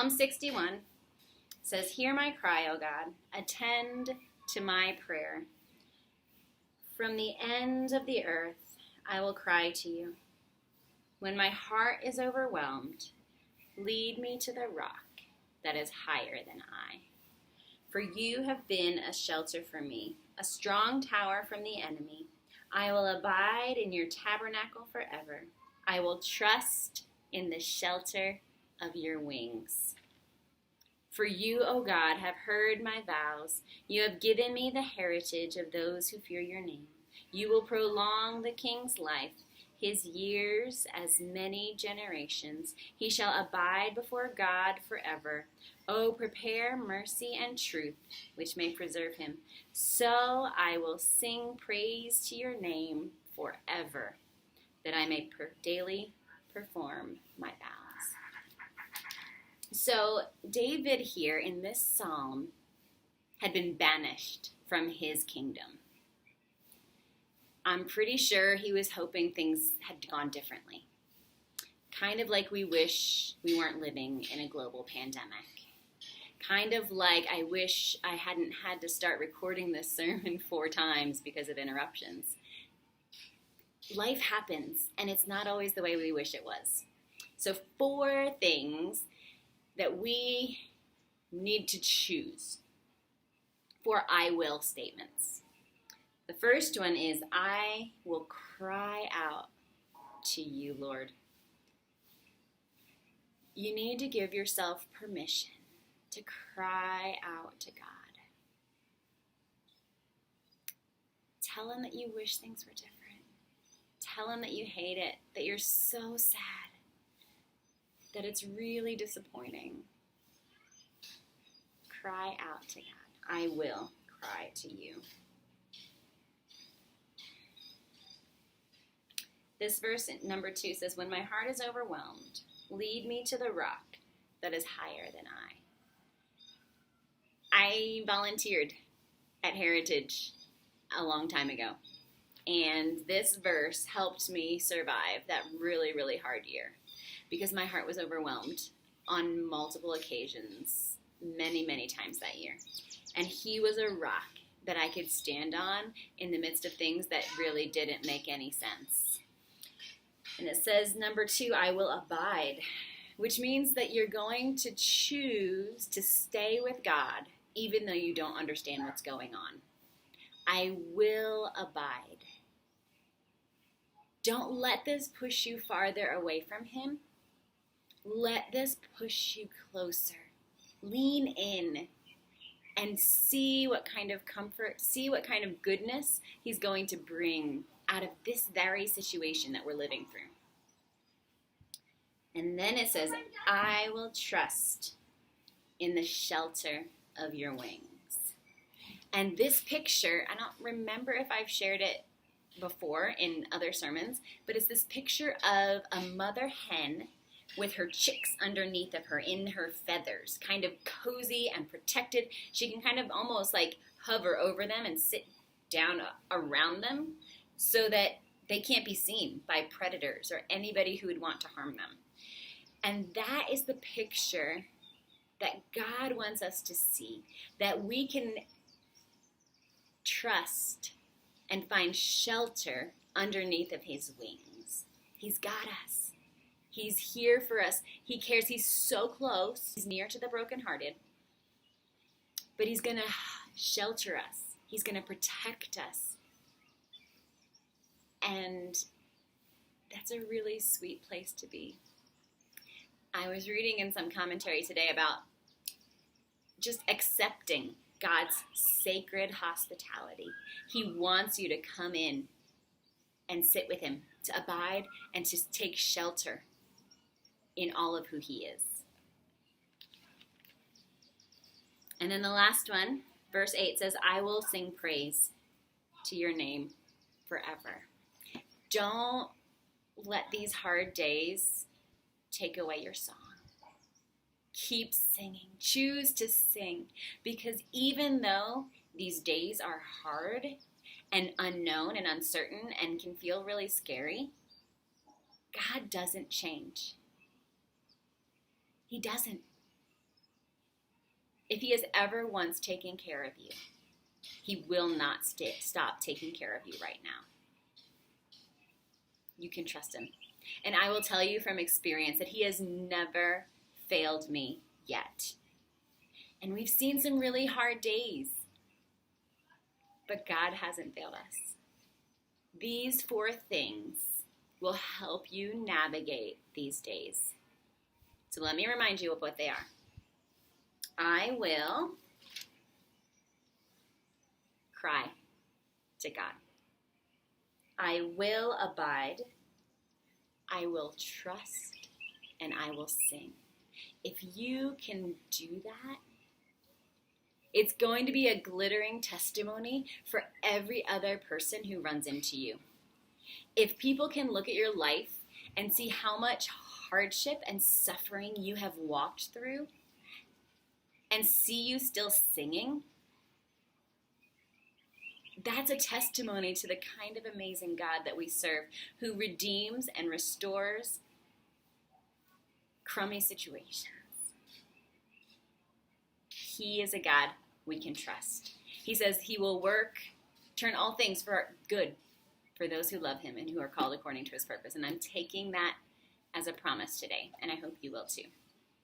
Psalm 61 says, "Hear my cry, O God. Attend to my prayer. From the ends of the earth, I will cry to you. When my heart is overwhelmed, lead me to the rock that is higher than I. For you have been a shelter for me, a strong tower from the enemy. I will abide in your tabernacle forever. I will trust in the shelter of your wings. For you, O God, have heard my vows. You have given me the heritage of those who fear your name. You will prolong the king's life, his years as many generations. He shall abide before God forever. Oh, prepare mercy and truth, which may preserve him. So I will sing praise to your name forever, that I may daily perform my vows." So David here in this psalm had been banished from his kingdom. I'm pretty sure he was hoping things had gone differently. Kind of like we wish we weren't living in a global pandemic. Kind of like I wish I hadn't had to start recording this sermon 4 times because of interruptions. Life happens, and it's not always the way we wish it was. So 4 things that we need to choose. 4 I will statements. The first one is, I will cry out to you, Lord. You need to give yourself permission to cry out to God. Tell him that you wish things were different. Tell him that you hate it, that you're so sad, that it's really disappointing. Cry out to God. I will cry to you. This verse, number 2, says, when my heart is overwhelmed, lead me to the rock that is higher than I volunteered at Heritage a long time ago, and this verse helped me survive that really, really hard year because my heart was overwhelmed on multiple occasions, many, many times that year. And he was a rock that I could stand on in the midst of things that really didn't make any sense. And it says, number 2, I will abide, which means that you're going to choose to stay with God even though you don't understand what's going on. I will abide. Don't let this push you farther away from him. Let this push you closer. Lean in and see what kind of comfort, see what kind of goodness he's going to bring out of this very situation that we're living through. And then it says, I will trust in the shelter of your wings. And this picture, I don't remember if I've shared it before in other sermons, but it's this picture of a mother hen with her chicks underneath of her in her feathers, kind of cozy and protected. She can kind of almost like hover over them and sit down around them so that they can't be seen by predators or anybody who would want to harm them. And that is the picture that God wants us to see, that we can trust and find shelter underneath of his wings. He's got us. He's here for us. He cares. He's so close. He's near to the brokenhearted. But he's going to shelter us. He's going to protect us. And that's a really sweet place to be. I was reading in some commentary today about just accepting God's sacred hospitality. He wants you to come in and sit with him, to abide and to take shelter in all of who he is. And then the last one, verse 8 says, I will sing praise to your name forever. Don't let these hard days take away your song. Keep singing. Choose to sing. Because even though these days are hard and unknown and uncertain and can feel really scary, God doesn't change. He doesn't. If he has ever once taken care of you, he will not stop taking care of you right now. You can trust him. And I will tell you from experience that he has never failed me yet. And we've seen some really hard days, but God hasn't failed us. These 4 things will help you navigate these days. So let me remind you of what they are. I will cry to God. I will abide. I will trust, and I will sing. If you can do that, it's going to be a glittering testimony for every other person who runs into you. If people can look at your life and see how much hardship and suffering you have walked through and see you still singing, that's a testimony to the kind of amazing God that we serve, who redeems and restores crummy situations. He is a God we can trust. He says he will turn all things for good for those who love him and who are called according to his purpose. And I'm taking that as a promise today, and I hope you will too.